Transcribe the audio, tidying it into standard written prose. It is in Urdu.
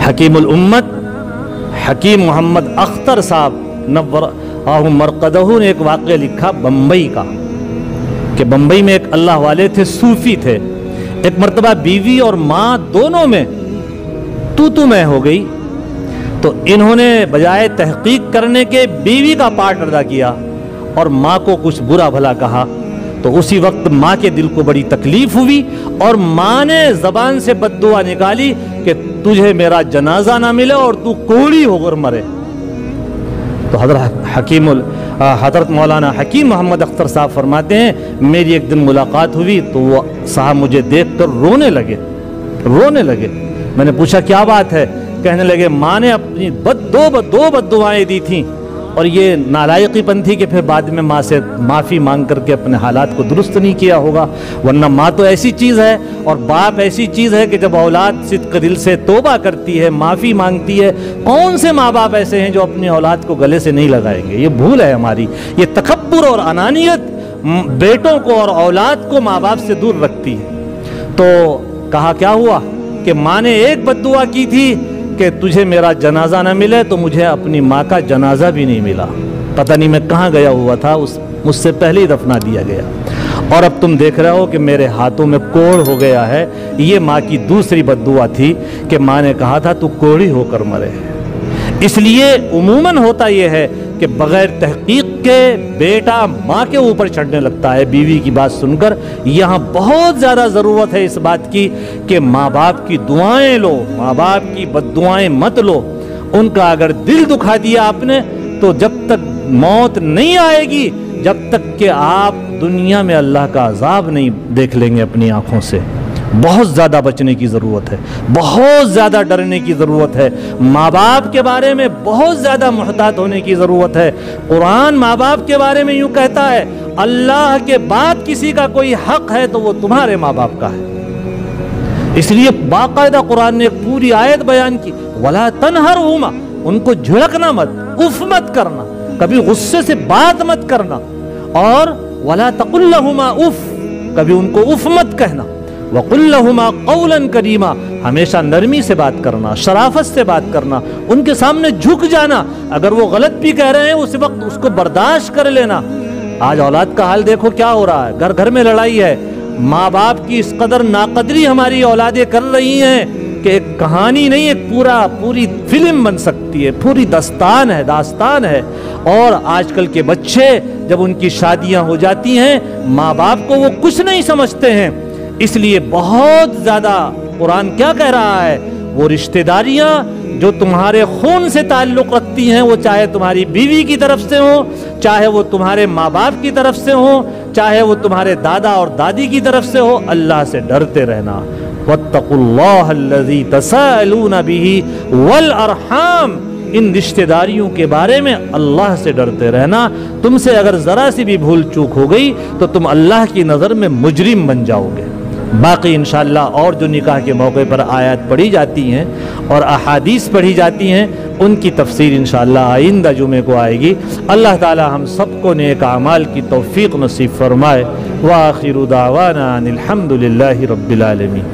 حکیم الامت حکیم محمد اختر صاحب نورہ مرقدہ نے ایک واقعہ لکھا بمبئی کا، کہ بمبئی میں ایک اللہ والے تھے، صوفی تھے۔ ایک مرتبہ بیوی اور ماں دونوں میں تو میں ہو گئی، تو انہوں نے بجائے تحقیق کرنے کے بیوی کا پارٹ ادا کیا اور ماں کو کچھ برا بھلا کہا۔ تو اسی وقت ماں کے دل کو بڑی تکلیف ہوئی اور ماں نے زبان سے بد دعا نکالی کہ تجھے میرا جنازہ نہ ملے اور تو کوڑی ہو کر مرے۔ تو حضرت مولانا حکیم محمد اختر صاحب فرماتے ہیں میری ایک دن ملاقات ہوئی تو وہ صاحب مجھے دیکھ کر رونے لگے۔ میں نے پوچھا کیا بات ہے؟ کہنے لگے ماں نے اپنی دو بد دعائیں دی تھیں، اور یہ نالائقی پن تھی کہ پھر بعد میں ماں سے معافی مانگ کر کے اپنے حالات کو درست نہیں کیا ہوگا، ورنہ ماں تو ایسی چیز ہے اور باپ ایسی چیز ہے کہ جب اولاد صدق دل سے توبہ کرتی ہے، معافی مانگتی ہے، کون سے ماں باپ ایسے ہیں جو اپنی اولاد کو گلے سے نہیں لگائیں گے؟ یہ بھول ہے ہماری، یہ تکبر اور انانیت بیٹوں کو اور اولاد کو ماں باپ سے دور رکھتی ہے۔ تو کہا کیا ہوا کہ ماں نے ایک بد دعا کی تھی کہ تجھے میرا جنازہ نہ ملے، تو مجھے اپنی ماں کا جنازہ بھی نہیں ملا، پتہ نہیں میں کہاں گیا ہوا تھا، مجھ سے پہلے ہی دفنا دیا گیا، اور اب تم دیکھ رہے ہو کہ میرے ہاتھوں میں کوڑ ہو گیا ہے۔ یہ ماں کی دوسری بد دعا تھی کہ ماں نے کہا تھا تو کوڑی ہو کر مرے۔ اس لیے عموماً ہوتا یہ ہے کہ بغیر تحقیق کے بیٹا ماں کے اوپر چڑھنے لگتا ہے بیوی کی بات سن کر۔ یہاں بہت زیادہ ضرورت ہے اس بات کی کہ ماں باپ کی دعائیں لو، ماں باپ کی بد دعائیں مت لو۔ ان کا اگر دل دکھا دیا آپ نے تو جب تک موت نہیں آئے گی، جب تک کہ آپ دنیا میں اللہ کا عذاب نہیں دیکھ لیں گے اپنی آنکھوں سے۔ بہت زیادہ بچنے کی ضرورت ہے، بہت زیادہ ڈرنے کی ضرورت ہے، ماں باپ کے بارے میں بہت زیادہ محتاط ہونے کی ضرورت ہے۔ قرآن ماں باپ کے بارے میں یوں کہتا ہے اللہ کے بعد کسی کا کوئی حق ہے تو وہ تمہارے ماں باپ کا ہے۔ اس لیے باقاعدہ قرآن نے ایک پوری آیت بیان کی، وَلَا تَنْهَرْهُمَا، ان کو جھڑکنا مت، اف مت کرنا، کبھی غصے سے بات مت کرنا، اور وَلَا تَقُلْ لَهُمَا اف، کبھی ان کو اف مت کہنا، وَقُلْ لَهُمَا قَوْلًا كَرِيمًا، ہمیشہ نرمی سے بات کرنا، شرافت سے بات کرنا، ان کے سامنے جھک جانا، اگر وہ غلط بھی کہہ رہے ہیں اس وقت اس کو برداشت کر لینا۔ آج اولاد کا حال دیکھو کیا ہو رہا ہے، گھر گھر میں لڑائی ہے، ماں باپ کی اس قدر ناقدری ہماری اولادیں کر رہی ہیں کہ ایک کہانی نہیں، ایک پوری فلم بن سکتی ہے، پوری داستان ہے۔ اور آج کل کے بچے جب ان کی شادیاں ہو جاتی ہیں ماں باپ کو وہ کچھ نہیں سمجھتے ہیں۔ اس لیے بہت زیادہ قرآن کیا کہہ رہا ہے، وہ رشتہ داریاں جو تمہارے خون سے تعلق رکھتی ہیں، وہ چاہے تمہاری بیوی کی طرف سے ہوں، چاہے وہ تمہارے ماں باپ کی طرف سے ہوں، چاہے وہ تمہارے دادا اور دادی کی طرف سے ہو، اللہ سے ڈرتے رہنا۔ وَاتَّقُوا اللَّهَ الَّذِي تَسَاءَلُونَ بِهِ وَالْأَرْحَامَ، ان رشتہ داریوں کے بارے میں اللہ سے ڈرتے رہنا۔ تم سے اگر ذرا سی بھی بھول چوک ہو گئی تو تم اللہ کی نظر میں مجرم بن جاؤ گے۔ باقی انشاءاللہ اور جو نکاح کے موقع پر آیات پڑھی جاتی ہیں اور احادیث پڑھی جاتی ہیں ان کی تفسیر انشاءاللہ آئندہ جمعے کو آئے گی۔ اللہ تعالی ہم سب کو نیک اعمال کی توفیق نصیب فرمائے۔ وآخر دعوانا ان الحمد للہ رب العالمین۔